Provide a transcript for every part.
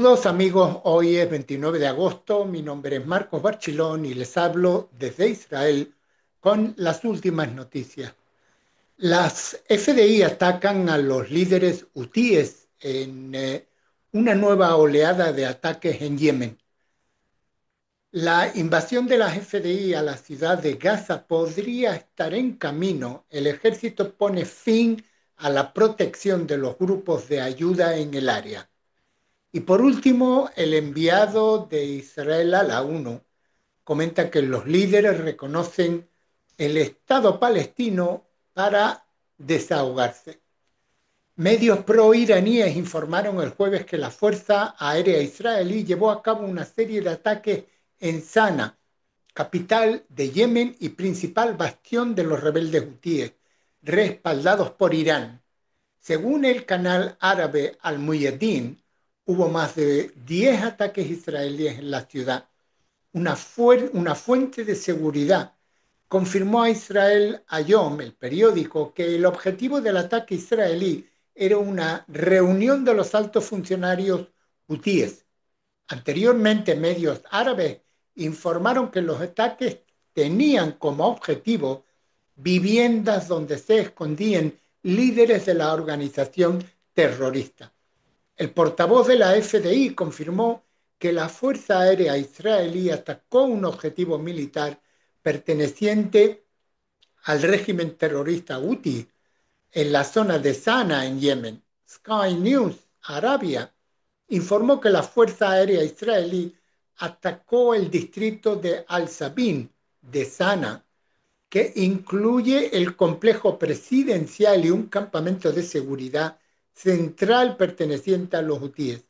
Saludos amigos, hoy es 29 de agosto, mi nombre es Marcos Barchilón y les hablo desde Israel con las últimas noticias. Las FDI atacan a los líderes hutíes en una nueva oleada de ataques en Yemen. La invasión de las FDI a la ciudad de Gaza podría estar en camino. El ejército pone fin a la protección de los grupos de ayuda en el área. Y por último, el enviado de Israel a la ONU comenta que los líderes reconocen el Estado palestino para desahogarse. Medios pro-iraníes informaron el jueves que la Fuerza Aérea Israelí llevó a cabo una serie de ataques en Sanaa, capital de Yemen y principal bastión de los rebeldes hutíes, respaldados por Irán. Según el canal árabe Al-Muyadin, hubo más de 10 ataques israelíes en la ciudad. Una fuente de seguridad confirmó a Israel Hayom, el periódico, que el objetivo del ataque israelí era una reunión de los altos funcionarios hutíes. Anteriormente, medios árabes informaron que los ataques tenían como objetivo viviendas donde se escondían líderes de la organización terrorista. El portavoz de la FDI confirmó que la Fuerza Aérea Israelí atacó un objetivo militar perteneciente al régimen terrorista Houthi en la zona de Sanaa, en Yemen. Sky News Arabia informó que la Fuerza Aérea Israelí atacó el distrito de Al-Sabin de Sanaa, que incluye el complejo presidencial y un campamento de seguridad central perteneciente a los hutíes.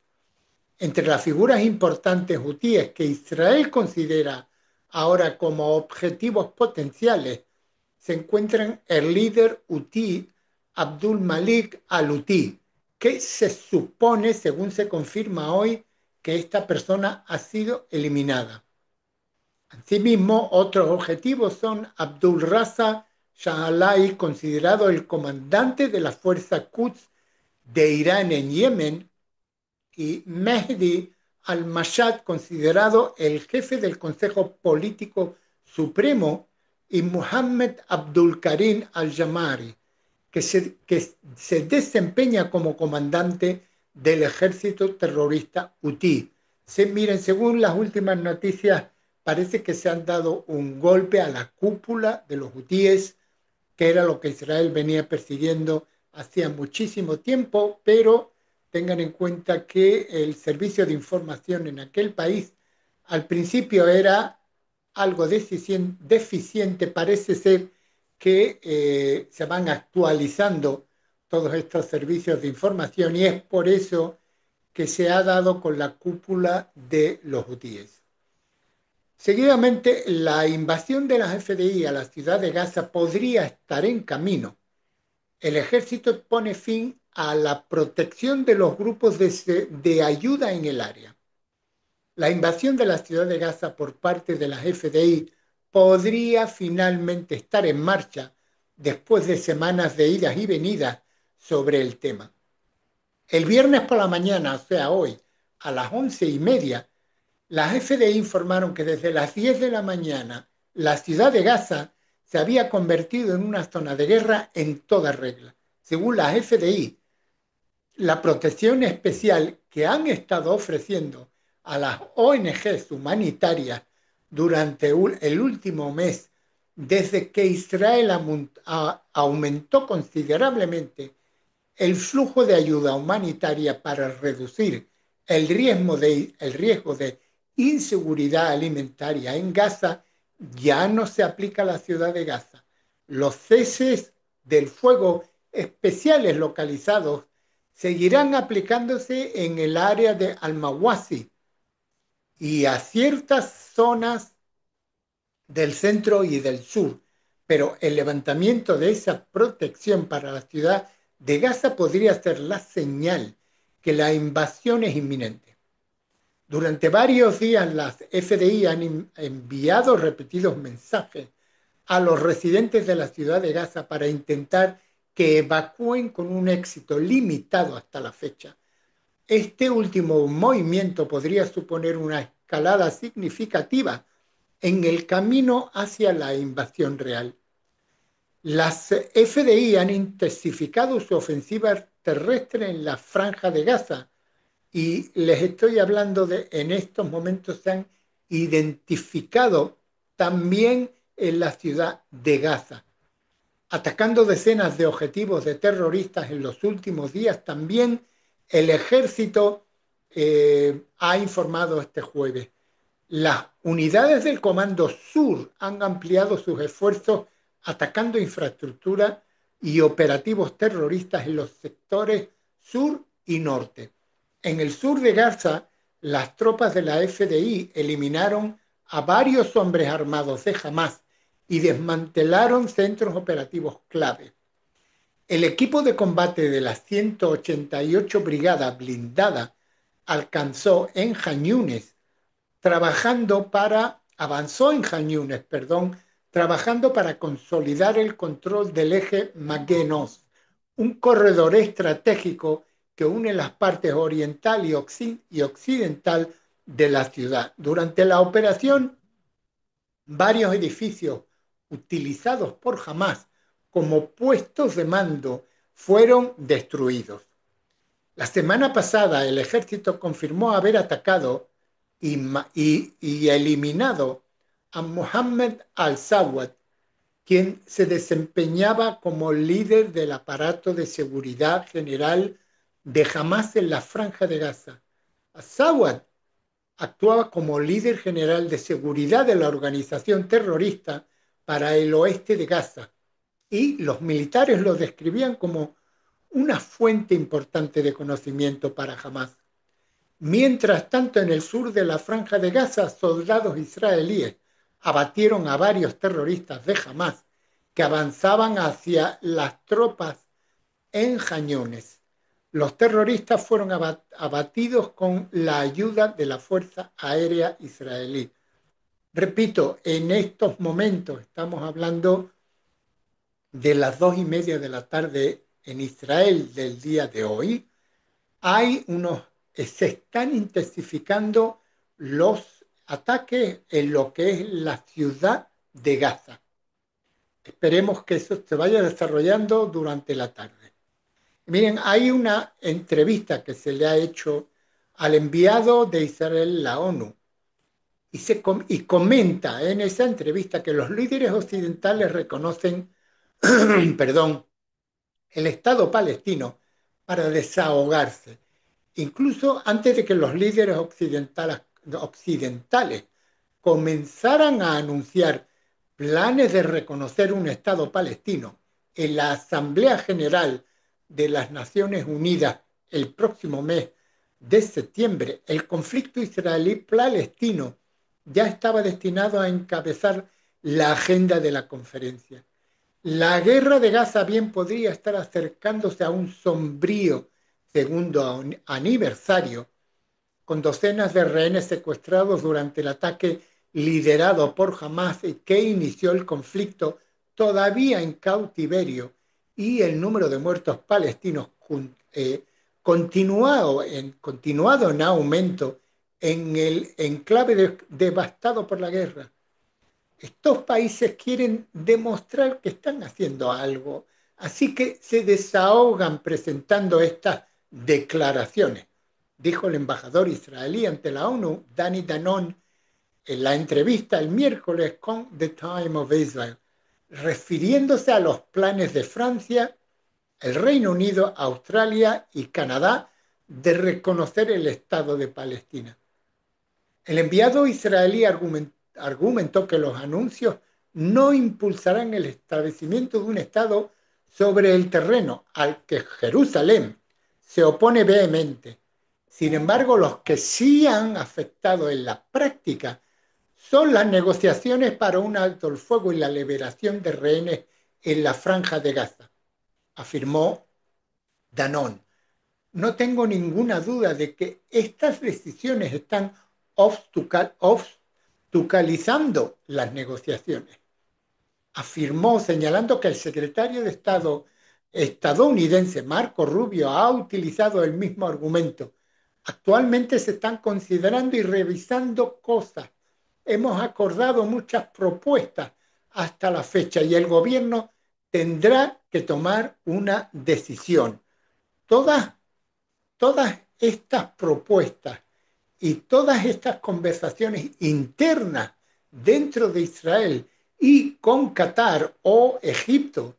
Entre las figuras importantes hutíes que Israel considera ahora como objetivos potenciales se encuentran el líder hutí Abdul Malik al-Hutí, que se supone, según se confirma hoy, que esta persona ha sido eliminada. Asimismo, otros objetivos son Abdul Raza Shah, considerado el comandante de la fuerza Quds de Irán en Yemen, y Mehdi al-Mashhad, considerado el jefe del Consejo Político Supremo, y Muhammad Abdul Karim al-Jamari, que se desempeña como comandante del ejército terrorista hutí. Miren, según las últimas noticias, parece que se han dado un golpe a la cúpula de los hutíes, que era lo que Israel venía persiguiendo hacía muchísimo tiempo, pero tengan en cuenta que el servicio de información en aquel país al principio era algo deficiente. Parece ser que se van actualizando todos estos servicios de información y es por eso que se ha dado con la cúpula de los hutíes. Seguidamente, la invasión de las FDI a la ciudad de Gaza podría estar en camino. El ejército pone fin a la protección de los grupos de ayuda en el área. La invasión de la ciudad de Gaza por parte de las FDI podría finalmente estar en marcha después de semanas de idas y venidas sobre el tema. El viernes por la mañana, o sea hoy, a las 11:30, las FDI informaron que desde las 10 de la mañana la ciudad de Gaza se había convertido en una zona de guerra en toda regla. Según las FDI, la protección especial que han estado ofreciendo a las ONGs humanitarias durante el último mes, desde que Israel aumentó considerablemente el flujo de ayuda humanitaria para reducir el riesgo de inseguridad alimentaria en Gaza, ya no se aplica a la ciudad de Gaza. Los ceses del fuego especiales localizados seguirán aplicándose en el área de Al-Mawasi y a ciertas zonas del centro y del sur, pero el levantamiento de esa protección para la ciudad de Gaza podría ser la señal que la invasión es inminente. Durante varios días las FDI han enviado repetidos mensajes a los residentes de la ciudad de Gaza para intentar que evacúen con un éxito limitado hasta la fecha. Este último movimiento podría suponer una escalada significativa en el camino hacia la invasión real. Las FDI han intensificado su ofensiva terrestre en la Franja de Gaza y les estoy hablando de, en estos momentos se han identificado también en la ciudad de Gaza, atacando decenas de objetivos de terroristas en los últimos días. También el ejército ha informado este jueves. Las unidades del Comando Sur han ampliado sus esfuerzos atacando infraestructura y operativos terroristas en los sectores sur y norte. En el sur de Gaza, las tropas de la FDI eliminaron a varios hombres armados de Hamas y desmantelaron centros operativos clave. El equipo de combate de la 188 Brigada Blindada alcanzó en Jañunes avanzó en Jañunes, perdón, trabajando para consolidar el control del eje Maguenos, un corredor estratégico que une las partes oriental y occidental de la ciudad. Durante la operación, varios edificios utilizados por Hamas como puestos de mando fueron destruidos. La semana pasada el ejército confirmó haber atacado y eliminado a Mohammed al-Sawad, quien se desempeñaba como líder del aparato de seguridad general de Hamas en la Franja de Gaza. Al-Sawad actuaba como líder general de seguridad de la organización terrorista para el oeste de Gaza y los militares lo describían como una fuente importante de conocimiento para Hamas. Mientras tanto, en el sur de la Franja de Gaza, soldados israelíes abatieron a varios terroristas de Hamas que avanzaban hacia las tropas en Jañones. Los terroristas fueron abatidos con la ayuda de la Fuerza Aérea Israelí. Repito, en estos momentos estamos hablando de las 2:30 de la tarde en Israel del día de hoy. Se están intensificando los ataques en lo que es la ciudad de Gaza. Esperemos que eso se vaya desarrollando durante la tarde. Miren, hay una entrevista que se le ha hecho al enviado de Israel en la ONU y comenta en esa entrevista que los líderes occidentales reconocen, perdón, el Estado palestino para desahogarse, incluso antes de que los líderes occidentales comenzaran a anunciar planes de reconocer un Estado palestino en la Asamblea General de las Naciones Unidas el próximo mes de septiembre. El conflicto israelí-palestino ya estaba destinado a encabezar la agenda de la conferencia. La guerra de Gaza bien podría estar acercándose a un sombrío segundo aniversario, con docenas de rehenes secuestrados durante el ataque liderado por Hamas y que inició el conflicto todavía en cautiverio y el número de muertos palestinos continuado en aumento en el enclave devastado por la guerra. Estos países quieren demostrar que están haciendo algo, así que se desahogan presentando estas declaraciones, dijo el embajador israelí ante la ONU, Dani Danon, en la entrevista el miércoles con The Time of Israel, refiriéndose a los planes de Francia, el Reino Unido, Australia y Canadá de reconocer el Estado de Palestina. El enviado israelí argumentó que los anuncios no impulsarán el establecimiento de un Estado sobre el terreno al que Jerusalén se opone vehemente. Sin embargo, los que sí han afectado en la práctica son las negociaciones para un alto el fuego y la liberación de rehenes en la Franja de Gaza, afirmó Danone. No tengo ninguna duda de que estas decisiones están obstaculizando las negociaciones, afirmó, señalando que el secretario de Estado estadounidense Marco Rubio ha utilizado el mismo argumento Actualmente se están considerando y revisando cosas. Hemos acordado muchas propuestas hasta la fecha y el gobierno tendrá que tomar una decisión. Todas, todas estas propuestas y todas estas conversaciones internas dentro de Israel y con Qatar o Egipto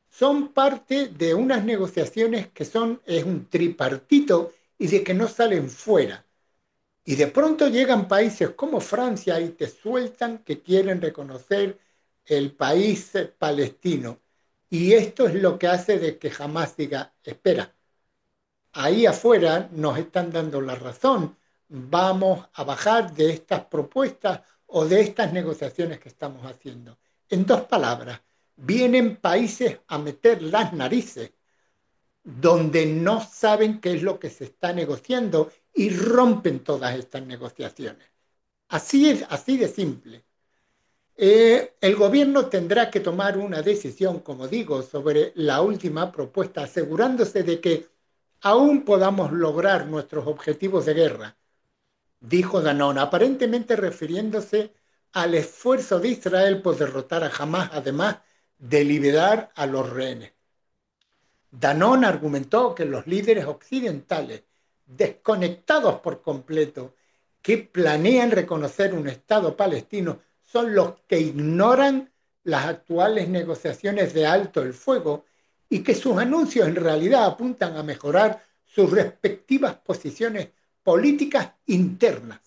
son parte de unas negociaciones que es un tripartito y de que no salen fuera. Y de pronto llegan países como Francia y te sueltan que quieren reconocer el país palestino. Y esto es lo que hace de que jamás diga, espera, ahí afuera nos están dando la razón, vamos a bajar de estas propuestas o de estas negociaciones que estamos haciendo. En dos palabras, vienen países a meter las narices donde no saben qué es lo que se está negociando y rompen todas estas negociaciones. Así es, así de simple. El gobierno tendrá que tomar una decisión, como digo, sobre la última propuesta, asegurándose de que aún podamos lograr nuestros objetivos de guerra, dijo Danone, aparentemente refiriéndose al esfuerzo de Israel por derrotar a Hamas, además de liberar a los rehenes. Danone argumentó que los líderes occidentales, desconectados por completo, que planean reconocer un Estado palestino, son los que ignoran las actuales negociaciones de alto el fuego y que sus anuncios en realidad apuntan a mejorar sus respectivas posiciones políticas internas.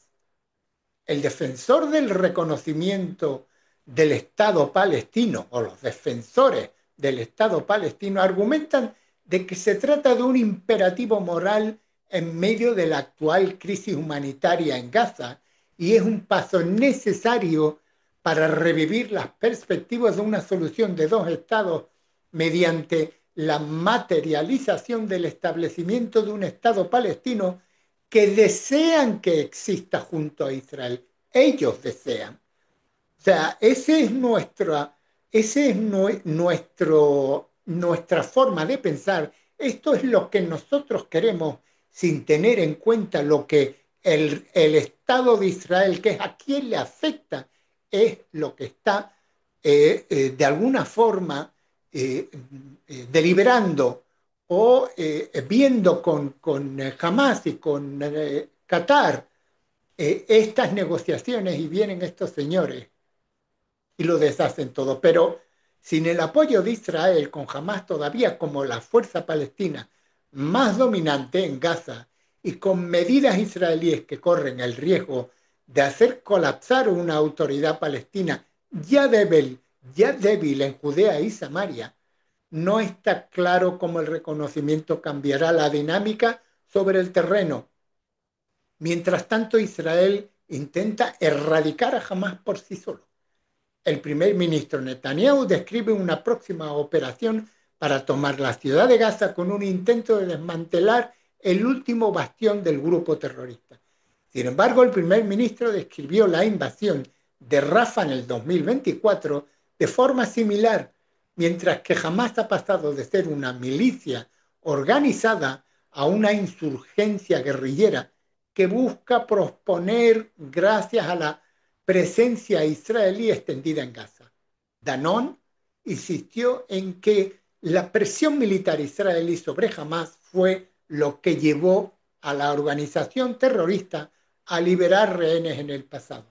El defensor del reconocimiento del Estado palestino o los defensores del Estado palestino argumentan de que se trata de un imperativo moral en medio de la actual crisis humanitaria en Gaza y es un paso necesario para revivir las perspectivas de una solución de dos estados mediante la materialización del establecimiento de un Estado palestino que desean que exista junto a Israel. Ellos desean. O sea, ese es nuestra forma de pensar. Esto es lo que nosotros queremos sin tener en cuenta lo que el Estado de Israel, que es a quien le afecta, es lo que está de alguna forma eh, deliberando o viendo con Hamas y con Qatar estas negociaciones y vienen estos señores y lo deshacen todo. Pero sin el apoyo de Israel, con Hamas todavía como la fuerza palestina más dominante en Gaza y con medidas israelíes que corren el riesgo de hacer colapsar una autoridad palestina ya débil en Judea y Samaria, no está claro cómo el reconocimiento cambiará la dinámica sobre el terreno. Mientras tanto, Israel intenta erradicar a Hamas por sí solo. El primer ministro Netanyahu describe una próxima operación para tomar la ciudad de Gaza con un intento de desmantelar el último bastión del grupo terrorista. Sin embargo, el primer ministro describió la invasión de Rafah en el 2024 de forma similar, mientras que jamás ha pasado de ser una milicia organizada a una insurgencia guerrillera que busca proponer gracias a la presencia israelí extendida en Gaza. Danone insistió en que la presión militar israelí sobre Hamas fue lo que llevó a la organización terrorista a liberar rehenes en el pasado.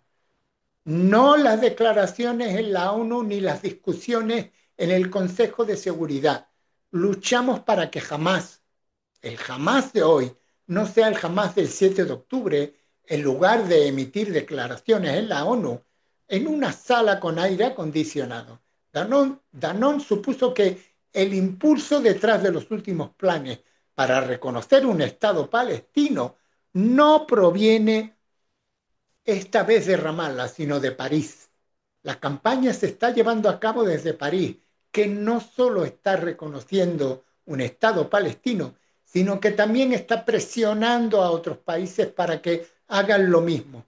No las declaraciones en la ONU ni las discusiones en el Consejo de Seguridad. Luchamos para que jamás, el jamás de hoy, no sea el jamás del 7 de octubre, en lugar de emitir declaraciones en la ONU en una sala con aire acondicionado. Danone supuso que el impulso detrás de los últimos planes para reconocer un Estado palestino no proviene esta vez de Ramallah, sino de París. La campaña se está llevando a cabo desde París, que no solo está reconociendo un Estado palestino, sino que también está presionando a otros países para que hagan lo mismo,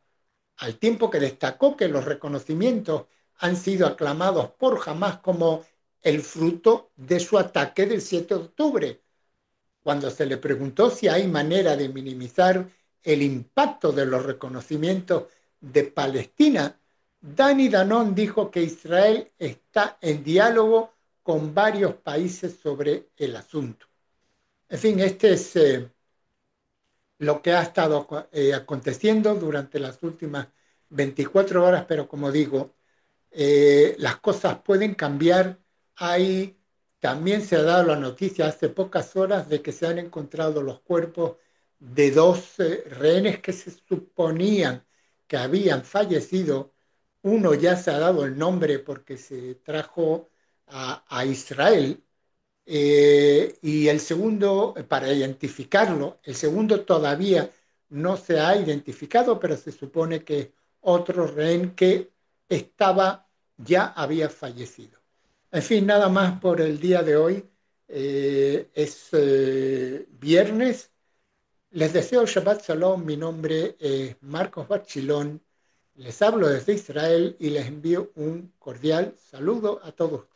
al tiempo que destacó que los reconocimientos han sido aclamados por Hamas como el fruto de su ataque del 7 de octubre, Cuando se le preguntó si hay manera de minimizar el impacto de los reconocimientos de Palestina, Dani Danon dijo que Israel está en diálogo con varios países sobre el asunto. En fin, este es lo que ha estado aconteciendo durante las últimas 24 horas, pero como digo, las cosas pueden cambiar. Hay, también se ha dado la noticia hace pocas horas de que se han encontrado los cuerpos de dos rehenes que se suponían que habían fallecido. Uno ya se ha dado el nombre porque se trajo a Israel, y el segundo, para identificarlo, el segundo todavía no se ha identificado, pero se supone que otro rehén que estaba ya había fallecido. En fin, nada más por el día de hoy. Es viernes. Les deseo Shabbat Shalom. Mi nombre es Marcos Barchilón. Les hablo desde Israel y les envío un cordial saludo a todos.